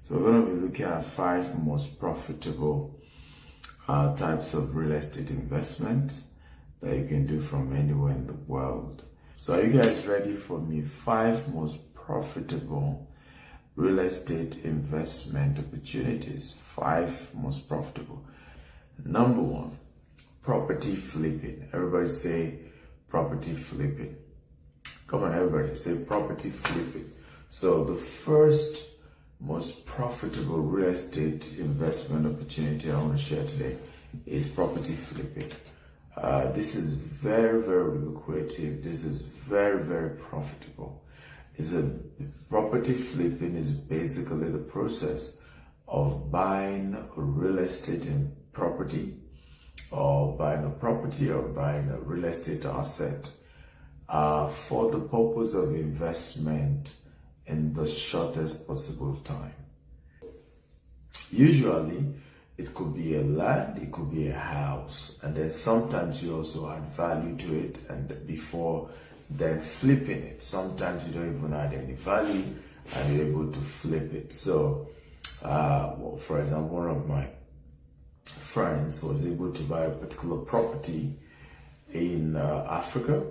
So we're going to be looking at 5 most profitable types of real estate investment that you can do from anywhere in the world. So are you guys ready for me? 5 most profitable real estate investment opportunities. 5 most profitable. Number 1, property flipping. Everybody say property flipping. Come on, everybody say property flipping. So the first most profitable real estate investment opportunity I want to share today is property flipping. This is very, very lucrative. This is very, very profitable. Property flipping is basically the process of buying a real estate property, or buying a property or buying a real estate asset for the purpose of investment in the shortest possible time. Usually, it could be a land, it could be a house, and then sometimes you also add value to it, and before then flipping it. Sometimes you don't even add any value and you're able to flip it. So, for example, one of my friends was able to buy a particular property in Africa.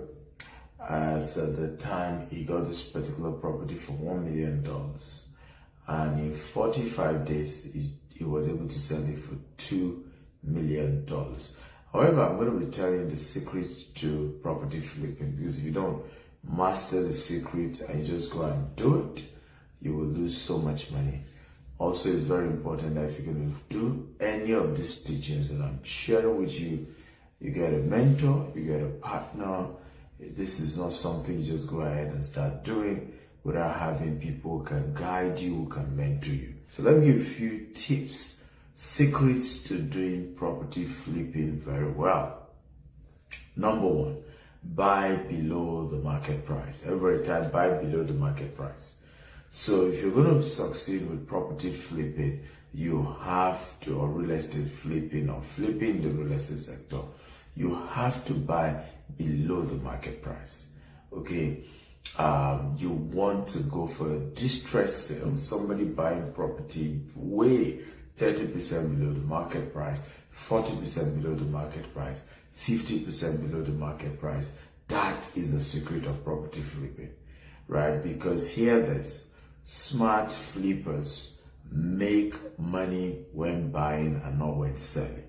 As at the time, he got this particular property for $1 million, and in 45 days he was able to sell it for $2 million. However, I'm going to be telling you the secret to property flipping, because if you don't master the secret and you just go and do it, you will lose so much money. Also, it's very important that if you're going to do any of these teachings that I'm sharing with you, you get a mentor, you get a partner. This is not something you just go ahead and start doing without having people who can guide you, who can mentor you. So let me give you a few tips, secrets to doing property flipping very well. Number 1, buy below the market price. Every time, buy below the market price. So if you're going to succeed with property flipping, you have to, or real estate flipping, or flipping the real estate sector, you have to buy below the market price. Okay, you want to go for a distressed sale, somebody buying property way 30% below the market price, 40% below the market price, 50% below the market price. That is the secret of property flipping, right? Because hear this, smart flippers make money when buying and not when selling.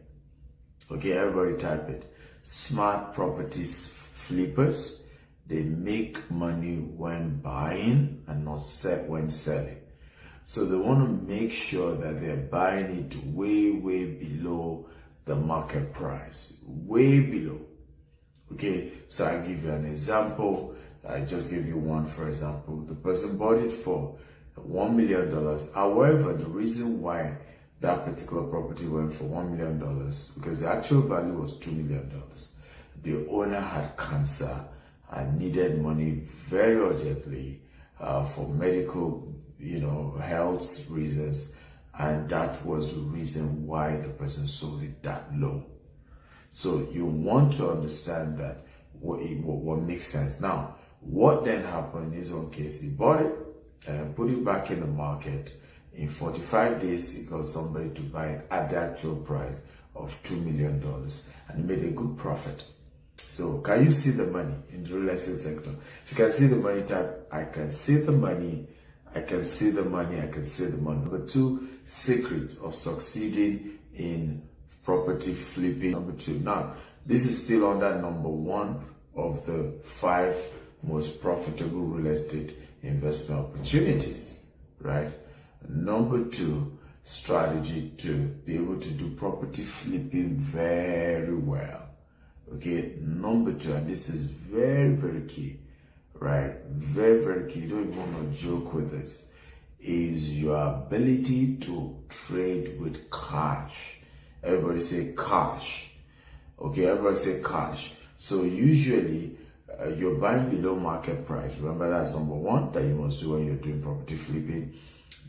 Okay, everybody type it. Smart properties flippers, they make money when buying and not when selling. So they want to make sure that they're buying it way, way below the market price. Way below. Okay, so I give you an example. I just gave you one, for example. The person bought it for $1 million. However, the reason why that particular property went for $1 million, because the actual value was $2 million. The owner had cancer and needed money very urgently for medical, health reasons, and that was the reason why the person sold it that low. So you want to understand that what makes sense. Now, what then happened in his own case, he bought it and put it back in the market. In 45 days, he got somebody to buy it at the actual price of $2 million, and he made a good profit. So can you see the money in the real estate sector? If you can see the money, type, I can see the money, I can see the money, I can see the money. Number 2, secrets of succeeding in property flipping. Number 2. Now, this is still under number 1 of the 5 most profitable real estate investment opportunities, right? Number 2, strategy to be able to do property flipping very well. Okay, number 2, and this is very, very key, right? Very, very key. You don't even want to joke with this, is your ability to trade with cash. Everybody say cash. Okay, everybody say cash. So usually, you're buying below market price. Remember, that's number 1 that you must do when you're doing property flipping.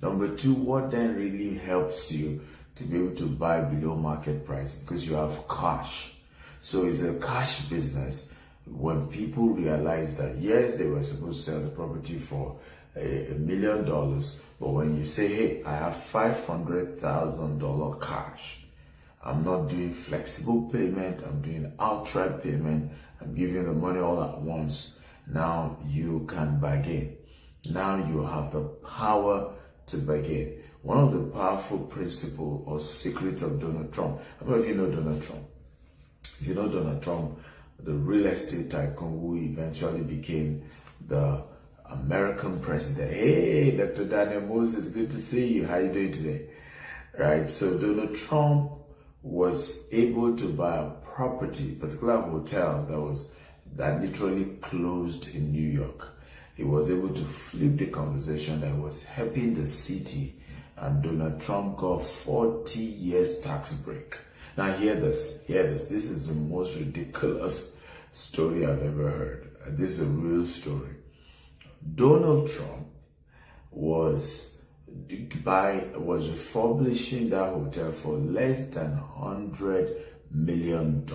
Number 2, what then really helps you to be able to buy below market price? Because you have cash. So it's a cash business. When people realize that, yes, they were supposed to sell the property for $1 million, but when you say, hey, I have $500,000 cash, I'm not doing flexible payment, I'm doing outright payment, I'm giving the money all at once. Now you can bargain. Now you have the power to bargain. One of the powerful principles or secrets of Donald Trump, I don't know if you know Donald Trump. If you know Donald Trump, the real estate tycoon who eventually became the American president. Hey, Dr. Daniel Moses, good to see you. How you doing today? Right, so Donald Trump was able to buy a property, particular hotel that literally closed in New York. He was able to flip the conversation that was helping the city, and Donald Trump got 40 years tax break. Now hear this. This is the most ridiculous story I've ever heard. This is a real story. Donald Trump was refurbishing that hotel for less than $100 million.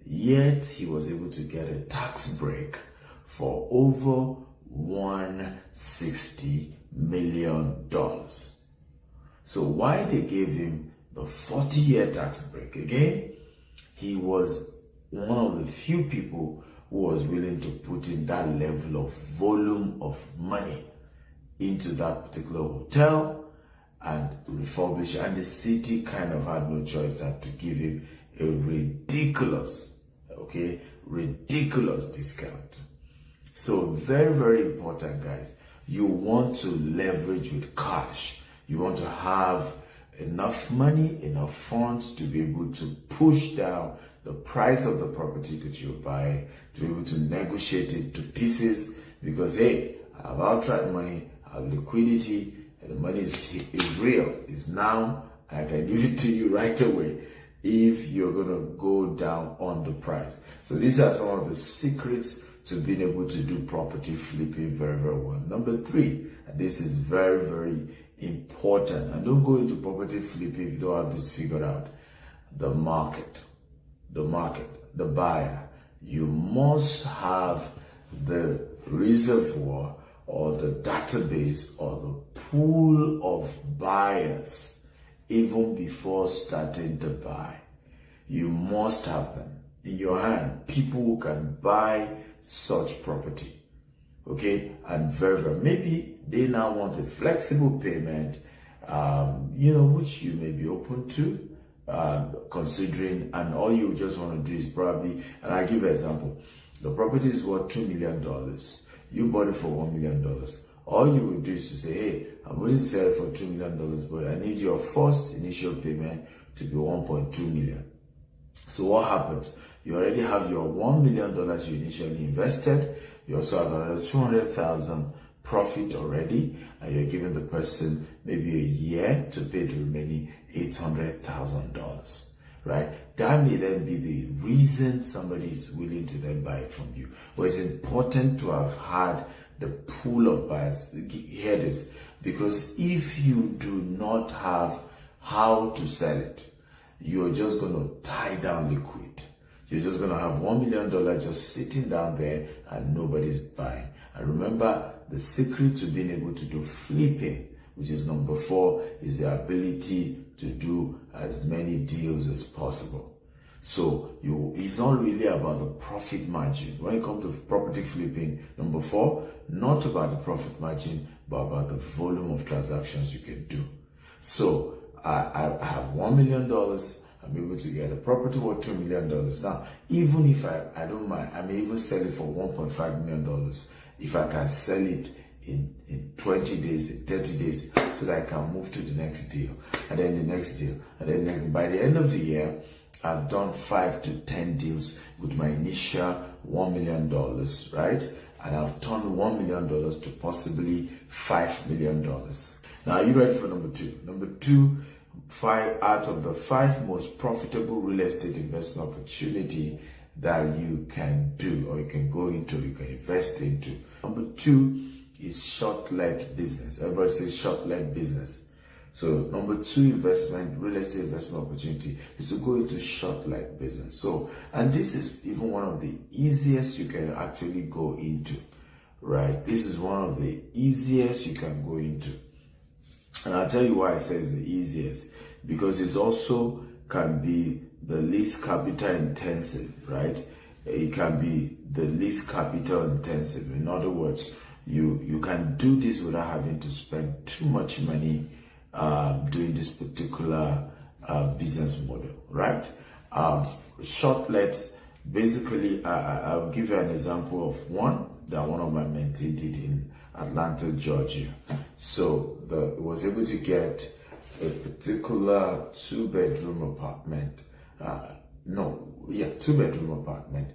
Yet he was able to get a tax break for over $160 million. So why they gave him the 40-year tax break? Again, he was one of the few people who was willing to put in that level of volume of money into that particular hotel and refurbish, and the city kind of had no choice than to give him a ridiculous discount. So very, very important, guys. You want to leverage with cash. You want to have enough money, enough funds to be able to push down the price of the property that you're buying, to be able to negotiate it to pieces, because hey, I have outright money, I have liquidity, and the money is real, it's now, I can give it to you right away if you're going to go down on the price. So these are some of the secrets to being able to do property flipping very, very well. Number 3, and this is very, very important, and don't go into property flipping if you don't have this figured out. The market, the buyer. You must have the reservoir or the database or the pool of buyers even before starting to buy. You must have them in your hand. People who can buy such property. Okay, and maybe they now want a flexible payment, which you may be open to, considering, and all you just want to do is probably, and I give an example, the property is worth $2 million. You bought it for $1 million. All you will do is to say, hey, I'm willing to sell it for $2 million, but I need your first initial payment to be $1.2 million. So what happens? You already have your $1 million you initially invested. You also have another $200,000 profit already, and you're giving the person maybe a year to pay the remaining $800,000, right? That may then be the reason somebody is willing to then buy it from you. But it's important to have had the pool of buyers. Hear this, because if you do not have how to sell it, you're just going to tie down liquid. You're just going to have $1 million just sitting down there and nobody's buying. And remember, the secret to being able to do flipping, which is number 4, is the ability to do as many deals as possible. So it's not really about the profit margin. When it comes to property flipping, number 4, not about the profit margin, but about the volume of transactions you can do. So I have $1 million. I'm able to get a property worth $2 million. Now, even if I don't mind, I may even sell it for $1.5 million if I can sell it in 20 days, in 30 days, so that I can move to the next deal, and then the next deal, and then next. By the end of the year, I've done 5 to 10 deals with my initial $1 million, right? And I've turned $1 million to possibly $5 million. Now, are you ready for number 2? Number 2, 5 out of the 5 most profitable real estate investment opportunity that you can do, or you can go into, you can invest into. Number 2 is short-led business. Everybody says short-led business. So number 2 real estate investment opportunity is to go into short-led business. So, and this is even one of the easiest you can actually go into. right? This is one of the easiest you can go into. And I'll tell you why I say it's the easiest. Because it also can be the least capital intensive, right? It can be the least capital intensive. In other words, you can do this without having to spend too much money doing this particular business model, right? Shortlets, basically, I'll give you an example of one that one of my mentees did in Atlanta, Georgia. So it was able to get a particular two-bedroom apartment. Two-bedroom apartment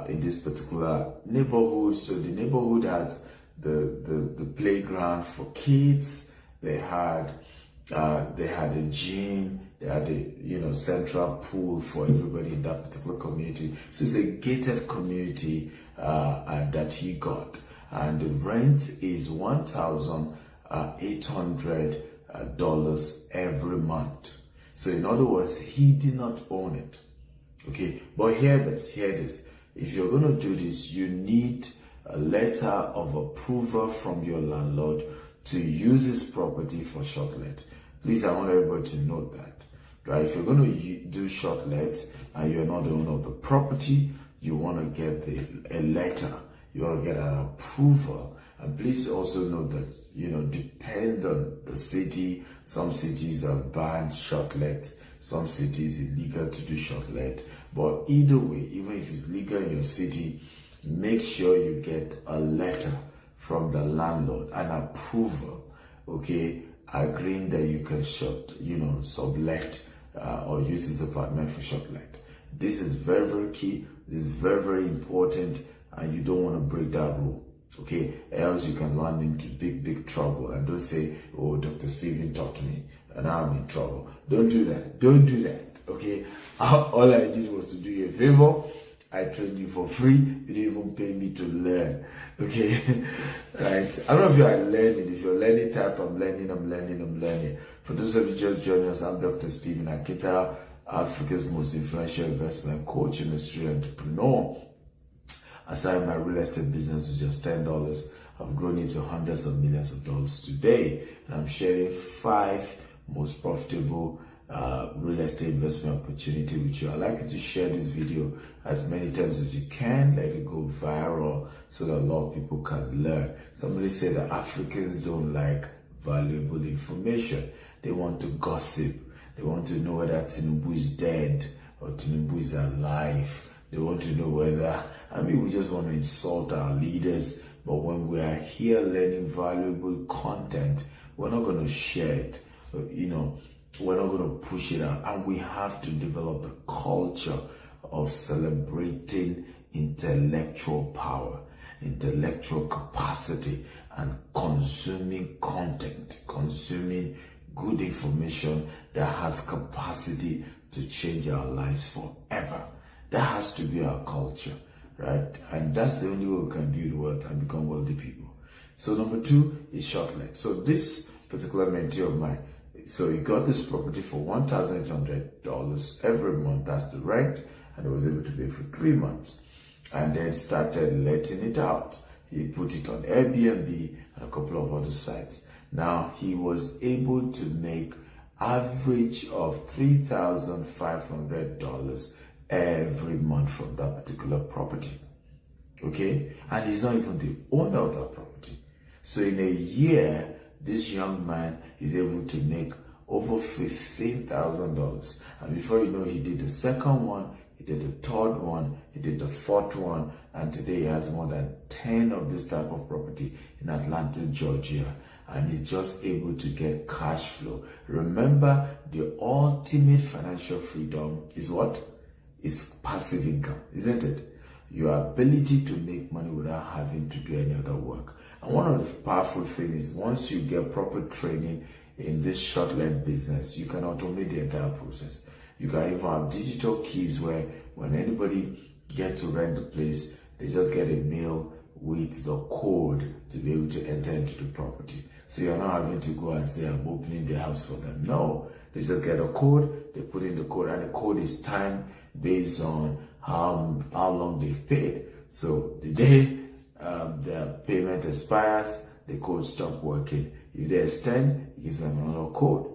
in this particular neighborhood. So the neighborhood has the playground for kids. They had a gym. They had a central pool for everybody in that particular community. So it's a gated community that he got, and the rent is $1,800 every month. So in other words, he did not own it. Okay, but hear this. If you're going to do this, you need a letter of approval from your landlord to use his property for shortlet. Please, I want everybody to note that, right? If you're going to do shortlets and you're not the owner of the property, you want to get a letter. You want to get an approval. And please also note that, depend on the city. Some cities have banned shortlets. Some cities illegal to do shortlet. But either way, even if it's legal in your city, make sure you get a letter from the landlord, an approval, okay, agreeing that you can sublet or use this apartment for shortlet. This is very, very key. This is very, very important, and you don't want to break that rule. Okay, else you can run into big trouble. And don't say, oh, Dr. Steven talked to me and I'm in trouble. Don't do that. Okay, all I did was to do you a favor. I trained you for free. You didn't even pay me to learn. Okay, right? I don't know if you are learning. If you're learning type, I'm learning. For those of you just joining us, I'm Dr. Steven Akita, Africa's most influential investment coach, industry entrepreneur. I started my real estate business with just $10. I've grown into hundreds of millions of dollars today, and I'm sharing 5 most profitable real estate investment opportunity with you. I'd like you to share this video as many times as you can. Let it go viral so that a lot of people can learn. Somebody said that Africans don't like valuable information. They want to gossip. They want to know whether Tinubu is dead or Tinubu is alive. They want to know whether, we just want to insult our leaders, but when we are here learning valuable content, we're not going to share it. We're not going to push it out. And we have to develop the culture of celebrating intellectual power, intellectual capacity, and consuming content, consuming good information that has capacity to change our lives forever. That has to be our culture, right? And that's the only way we can build wealth and become wealthy people. So number 2 is shortlet. So this particular mentee of mine, so he got this property for $1,800 every month. That's the rent, and he was able to pay for 3 months, and then started letting it out. He put it on Airbnb and a couple of other sites. Now he was able to make average of $3,500 every month from that particular property. Okay, and he's not even the owner of that property. So in a year, this young man is able to make over $15,000. And before you know, he did the second one, he did the third one, he did the fourth one, and today he has more than 10 of this type of property in Atlanta, Georgia. And he's just able to get cash flow. Remember, the ultimate financial freedom is what? Is passive income, isn't it? Your ability to make money without having to do any other work. And one of the powerful things is once you get proper training in this short-length business, you can automate the entire process. You can even have digital keys where when anybody gets to rent the place, they just get a mail with the code to be able to enter into the property. So you're not having to go and say, I'm opening the house for them. No, they just get a code, they put in the code, and the code is timed based on how long they've paid. So the day their payment expires, the code stop working. If they extend, it gives them another code.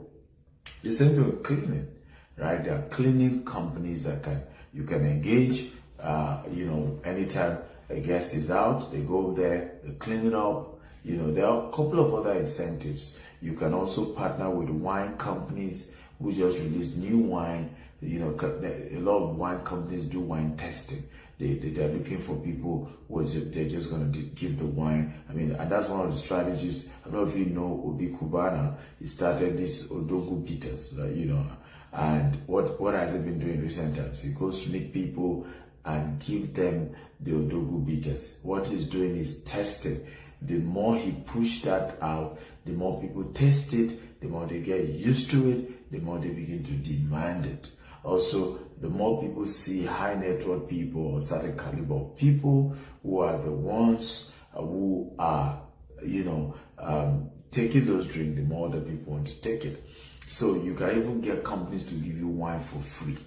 The same thing with cleaning, right? There are cleaning companies that you can engage. Anytime a guest is out, they go there, they clean it up. There are a couple of other incentives. You can also partner with wine companies who just release new wine. A lot of wine companies do wine testing. They're looking for people who they're just going to give the wine. And that's one of the strategies. I don't know if you know Obi Kubana. He started this Odogu bitters, and what has he been doing recent times? He goes to meet people and give them the Odogu bitters. What he's doing is testing. The more he pushed that out, the more people taste it, the more they get used to it, the more they begin to demand it. Also, the more people see high net worth people or certain caliber of people who are the ones who are, taking those drinks, the more the people want to take it. So you can even get companies to give you wine for free,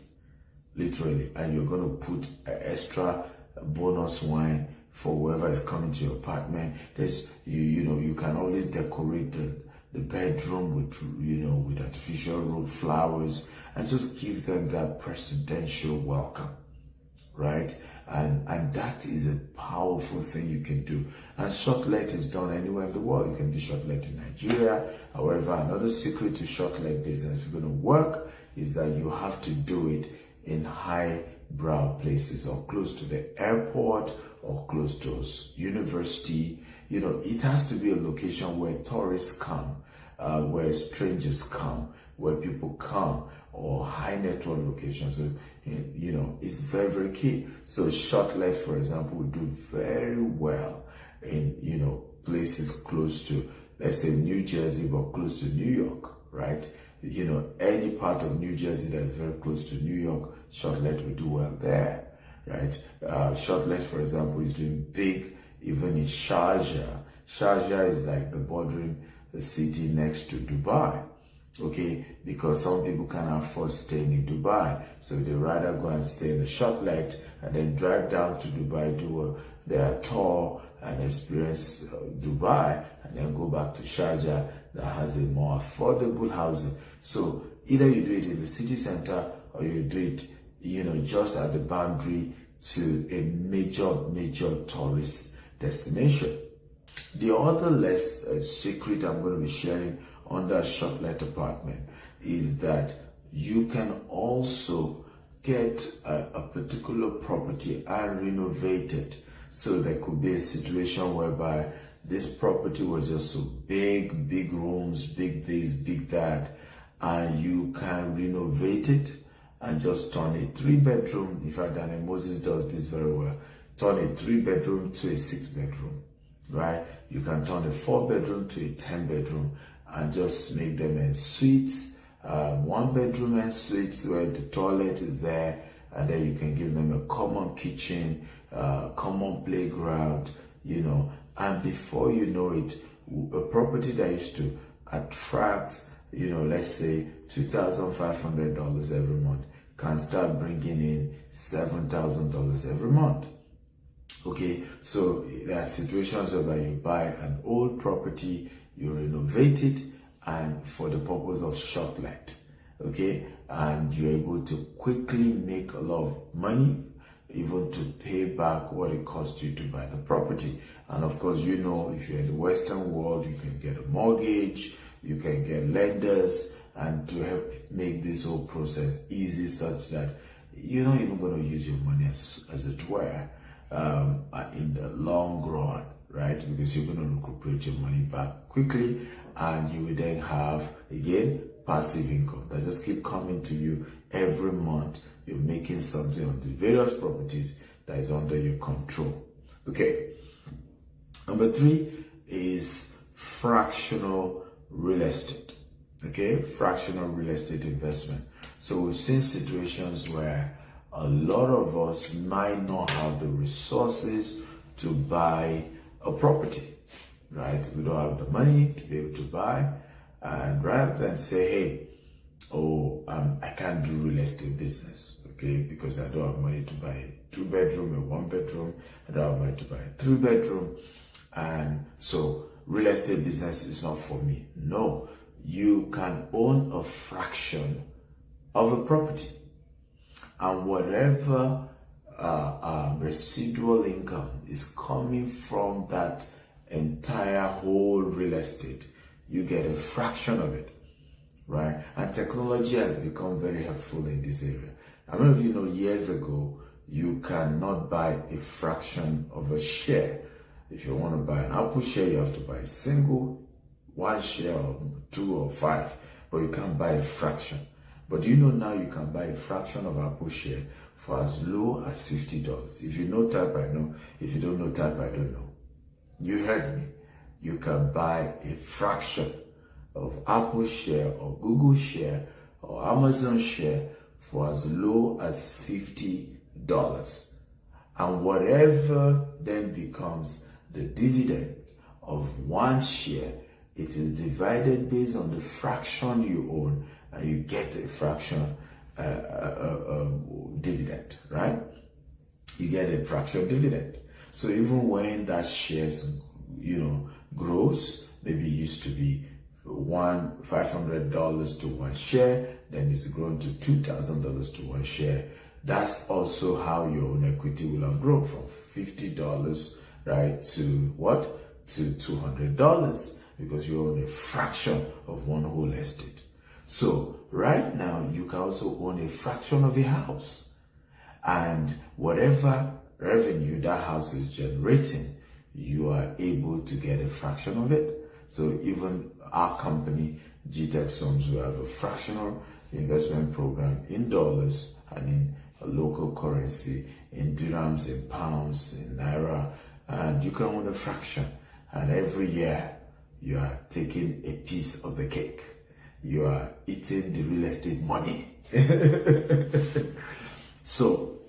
literally, and you're going to put an extra bonus wine for whoever is coming to your apartment. There's you can always decorate the bedroom with artificial root flowers and just give them that presidential welcome, right? And that is a powerful thing you can do. And shortlet is done anywhere in the world. You can do shortlet in Nigeria. However, another secret to shortlet business, if you're going to work, is that you have to do it in high-brow places or close to the airport or close to a university. It has to be a location where tourists come, where strangers come, where people come, or high network locations. So, it's very, very key. So shortlet, for example, will do very well in, places close to, let's say, New Jersey, but close to New York, right? Any part of New Jersey that is very close to New York, shortlet will do well there, right? Shortlet, for example, is doing big even in Sharjah. Sharjah is like the bordering city next to Dubai, okay? Because some people can't afford staying in Dubai, so they rather go and stay in the shortlet and then drive down to Dubai, do their tour and experience Dubai, and then go back to Sharjah that has a more affordable housing. So either you do it in the city center or you do it, just at the boundary to a major tourist destination. The other secret I'm going to be sharing under shortlet apartment is that you can also get a particular property and renovate it. So there could be a situation whereby this property was just so big rooms, big this, big that, and you can renovate it and just turn a 3-bedroom. In fact, Daniel Moses does this very well. Turn a 3-bedroom to a 6-bedroom, right? You can turn a 4-bedroom to a 10-bedroom and just make them in suites, 1-bedroom and suites where the toilet is there, and then you can give them a common kitchen, common playground, and before you know it, a property that used to attract, let's say $2,500 every month can start bringing in $7,000 every month. Okay, so there are situations where you buy an old property, you renovate it, and for the purpose of shortlet, okay, and you're able to quickly make a lot of money, even to pay back what it cost you to buy the property. And of course, if you're in the Western world, you can get a mortgage, you can get lenders, and to help make this whole process easy such that you're not even going to use your money as it were in the long run, right? Because you're going to recuperate your money back quickly, and you will then have, again, passive income that just keep coming to you every month. You're making something on the various properties that is under your control. Okay. Number 3 is fractional real estate. Okay, fractional real estate investment. So we've seen situations where a lot of us might not have the resources to buy a property, right? We don't have the money to be able to buy, and rather than say, hey, oh, I can't do real estate business, okay, because I don't have money to buy a 2-bedroom, a 1-bedroom, I don't have money to buy a 3-bedroom, and so real estate business is not for me. No, you can own a fraction of a property, and whatever residual income is coming from that entire whole real estate, you get a fraction of it, right? And technology has become very helpful in this area. I don't know if you know, years ago, you cannot buy a fraction of a share. If you want to buy an Apple share, you have to buy a single, 1 share or 2 or 5, but you can't buy a fraction. But do you know now you can buy a fraction of Apple share for as low as $50? If you know, type I know. If you don't know, type I don't know. You heard me. You can buy a fraction of Apple share or Google share or Amazon share for as low as $50. And whatever then becomes the dividend of 1 share, it is divided based on the fraction you own, and you get a fraction dividend, right? You get a fraction dividend. So even when that shares, grows, maybe it used to be $500 to 1 share, then it's grown to $2,000 to 1 share. That's also how your own equity will have grown from $50, right, to what? To $200, because you own a fraction of one whole estate. So right now you can also own a fraction of a house, and whatever revenue that house is generating, you are able to get a fraction of it. So even our company, GTEX Homes, will have a fractional investment program in dollars and in a local currency, in dirhams, in pounds, in naira, and you can own a fraction. And every year you are taking a piece of the cake. You are eating the real estate money. So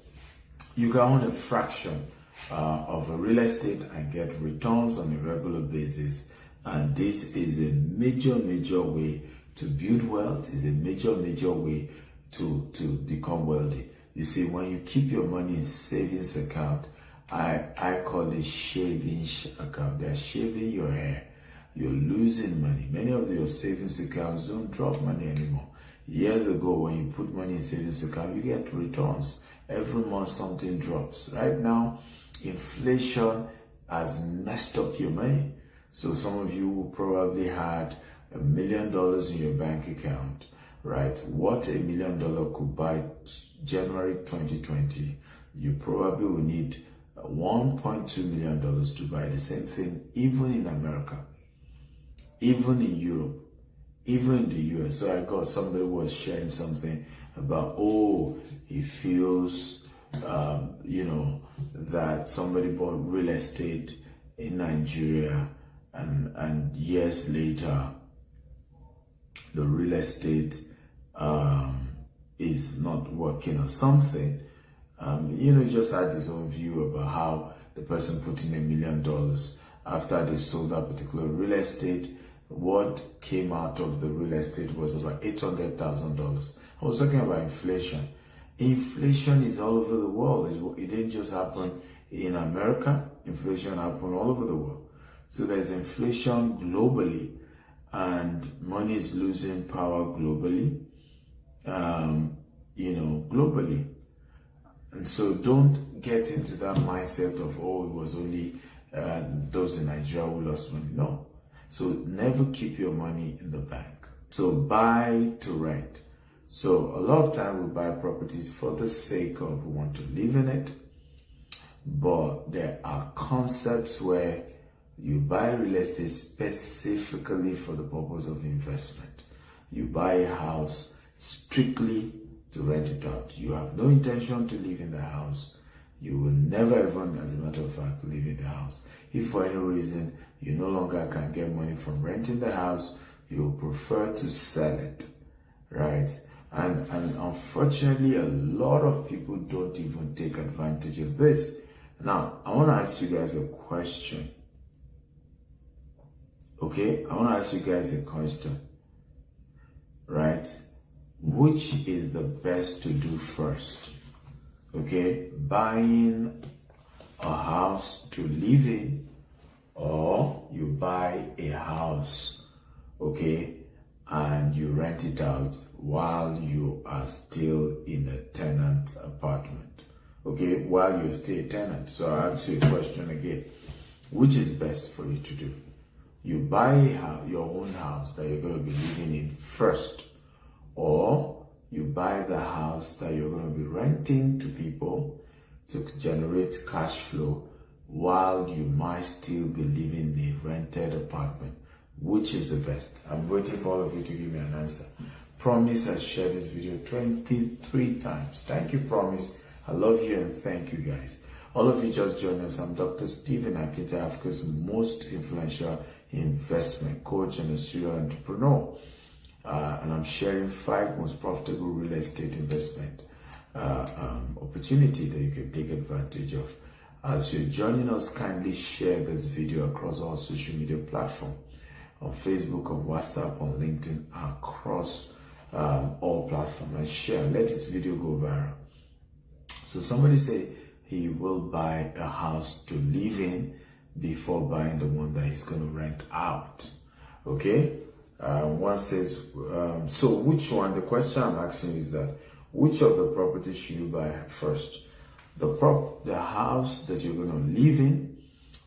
you can own a fraction of a real estate and get returns on a regular basis. And this is a major way to build wealth, is a major way to become wealthy. You see, when you keep your money in savings account, I call it shaving account. They're shaving your hair. You're losing money. Many of your savings accounts don't drop money anymore. Years ago, when you put money in savings account, you get returns. Every month something drops. Right now, inflation has messed up your money. So some of you probably had $1 million in your bank account, right? What $1 million could buy January 2020, you probably will need $1.2 million to buy the same thing, even in America, even in Europe, even in the US. So I got somebody was sharing something about, he feels, that somebody bought real estate in Nigeria, and years later, the real estate is not working or something. Just had his own view about how the person put in $1 million after they sold that particular real estate. What came out of the real estate was about $800,000. I was talking about inflation. Inflation is all over the world. It didn't just happen in America. Inflation happened all over the world. So there's inflation globally, and money is losing power globally, globally. And so don't get into that mindset of, it was only those in Nigeria who lost money. No. So never keep your money in the bank. So buy to rent. So a lot of time we buy properties for the sake of we want to live in it. But there are concepts where you buy real estate specifically for the purpose of investment. You buy a house strictly to rent it out. You have no intention to live in the house. You will never even, as a matter of fact, live in the house. If for any reason you no longer can get money from renting the house, you prefer to sell it, right? And unfortunately, a lot of people don't even take advantage of this. Now, I want to ask you guys a question. Okay? I want to ask you guys a question, right? which is the best to do first? Okay, buying a house to live in, or you buy a house, okay, and you rent it out while you are still in a tenant apartment, okay, while you're still a tenant. So I'll answer your question again. Which is best for you to do? You buy your own house that you're going to be living in first, or you buy the house that you're going to be renting to people to generate cash flow while you might still be living in a rented apartment. Which is the best? I'm waiting for all of you to give me an answer. Promise has shared this video 23 times. Thank you, Promise. I love you and thank you, guys. All of you just joined us. I'm Dr. Stephen Akita, Africa's most influential investment coach and a serial entrepreneur. And I'm sharing 5 most profitable real estate investment opportunity that you can take advantage of. As you're joining us, kindly share this video across all social media platforms, on Facebook, on WhatsApp, on LinkedIn, across all platforms, and share. Let this video go viral. So somebody say he will buy a house to live in before buying the one that he's going to rent out. Okay? One says, so which one? The question I'm asking is that, which of the properties should you buy first? The house that you're going to live in,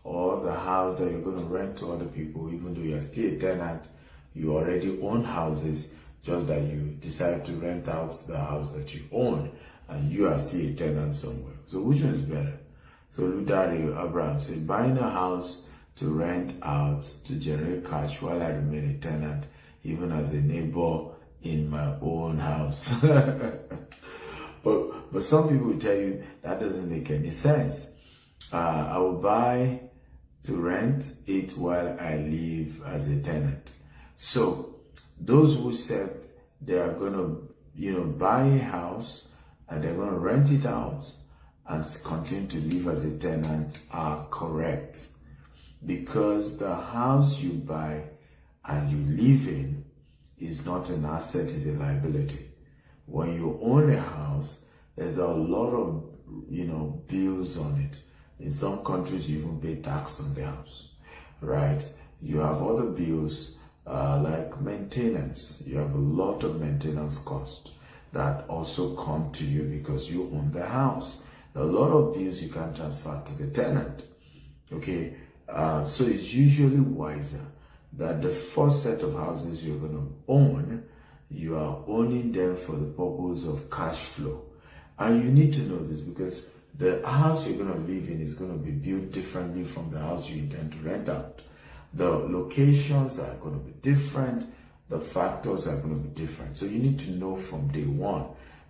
or the house that you're going to rent to other people, even though you're still a tenant, you already own houses, just that you decide to rent out the house that you own, and you are still a tenant somewhere. So which one is better? So Ludari Abraham said, buying a house to rent out to generate cash while I remain a tenant, even as a neighbor in my own house. But some people will tell you that doesn't make any sense. I will buy to rent it while I live as a tenant. So those who said they are going to, buy a house and they're going to rent it out and continue to live as a tenant are correct, because the house you buy and you live in is not an asset, it's a liability. When you own a house, there's a lot of, bills on it. In some countries, you even pay tax on the house, right? You have other bills like maintenance. You have a lot of maintenance costs that also come to you because you own the house. A lot of bills you can transfer to the tenant, okay? So it's usually wiser that the first set of houses you're going to own, you are owning them for the purpose of cash flow. And you need to know this, because the house you're going to live in is going to be built differently from the house you intend to rent out. The locations are going to be different. The factors are going to be different. So you need to know from day one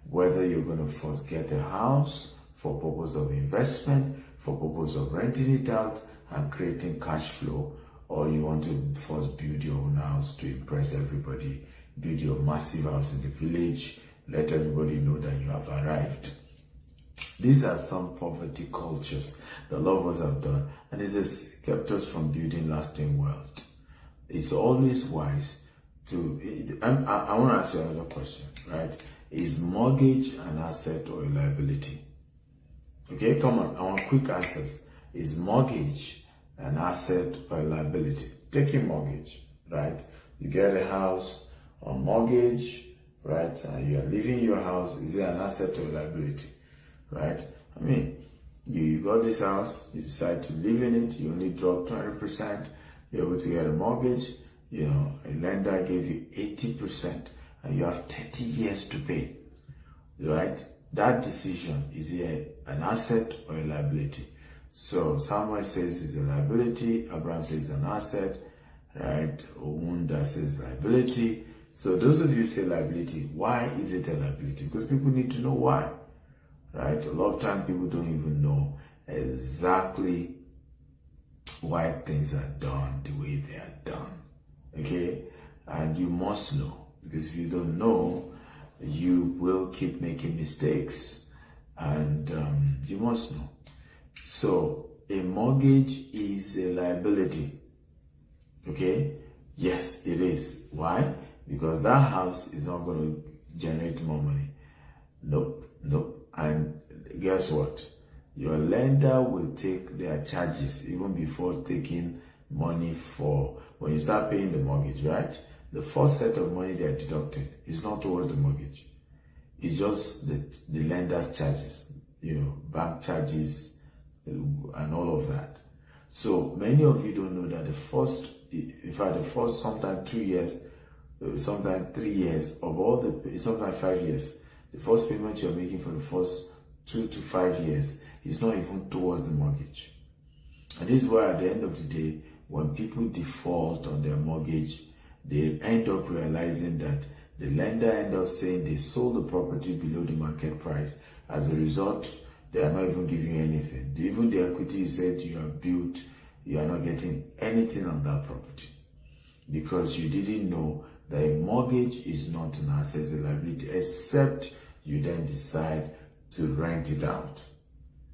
whether you're going to first get a house for purpose of investment, for purpose of renting it out and creating cash flow, or you want to first build your own house to impress everybody, build your massive house in the village, let everybody know that you have arrived. These are some poverty cultures that a lot of us have done, and it has kept us from building lasting wealth. It's always wise to, I want to ask you another question, right? Is mortgage an asset or a liability? Okay, come on, I want quick answers. Is mortgage an asset or a liability? Take a mortgage, right? You get a house on mortgage, right? And you are living in your house. Is it an asset or a liability, right? I mean, you got this house, you decide to live in it, you only drop 20%, you're able to get a mortgage, a lender gave you 80%, and you have 30 years to pay, right? That decision, is it an asset or a liability? So Samuel says it's a liability, Abraham says an asset, right? Owunda says liability. So those of you who say liability, why is it a liability? Because people need to know why, right? A lot of times people don't even know exactly why things are done the way they are done, okay? And you must know, because if you don't know, you will keep making mistakes, and you must know. So a mortgage is a liability, okay? Yes, it is. Why? Because that house is not going to generate more money. Nope, nope. And guess what? Your lender will take their charges even before taking money for, when you start paying the mortgage, right? The first set of money they're deducting is not towards the mortgage. It's just the lender's charges, bank charges and all of that. So many of you don't know that the first, sometimes 2 years, sometimes 3 years of all sometimes 5 years, the first payment you're making for the first 2 to 5 years is not even towards the mortgage. And this is why at the end of the day, when people default on their mortgage, they end up realizing that the lender end up saying they sold the property below the market price. As a result, they are not even giving you anything. Even the equity you said you have built, you are not getting anything on that property, because you didn't know that a mortgage is not an asset, it's a liability, except you then decide to rent it out.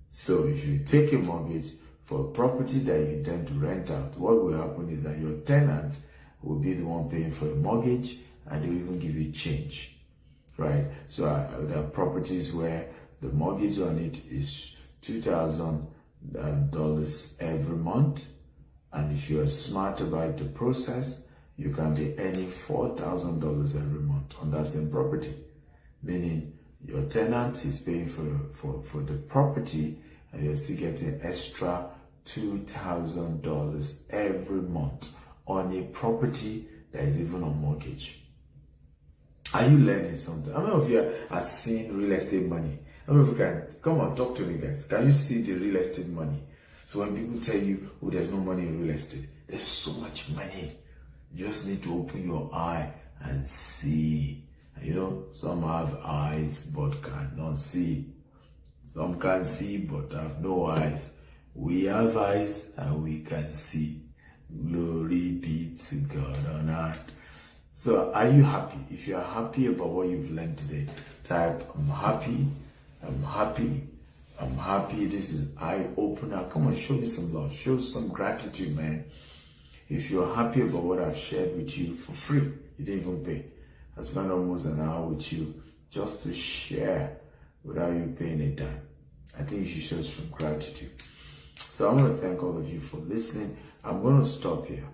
So if you take a mortgage for a property that you intend to rent out, what will happen is that your tenant will be the one paying for the mortgage, and they will even give you change, right? So there are properties where the mortgage on it is $2,000 every month, and if you are smart about the process, you can be earning $4,000 every month on that same property, meaning your tenant is paying for the property, and you're still getting extra $2,000 every month on a property that is even on mortgage. Are you learning something? How many of you are seeing real estate money? How many of you can come on, talk to me, guys? Can you see the real estate money? So when people tell you, oh, there's no money in real estate, there's so much money. You just need to open your eye and see. Some have eyes but cannot see. Some can see but have no eyes. We have eyes and we can see. Glory be to God on earth. So are you happy? If you are happy about what you've learned today, type I'm happy, I'm happy, I'm happy. This is eye opener. Come on, show me some love, show some gratitude, man. If you're happy about what I've shared with you for free, you didn't even pay. I spent almost an hour with you just to share without you paying a dime. I think you should show some gratitude. So I want to thank all of you for listening. I'm going to stop here.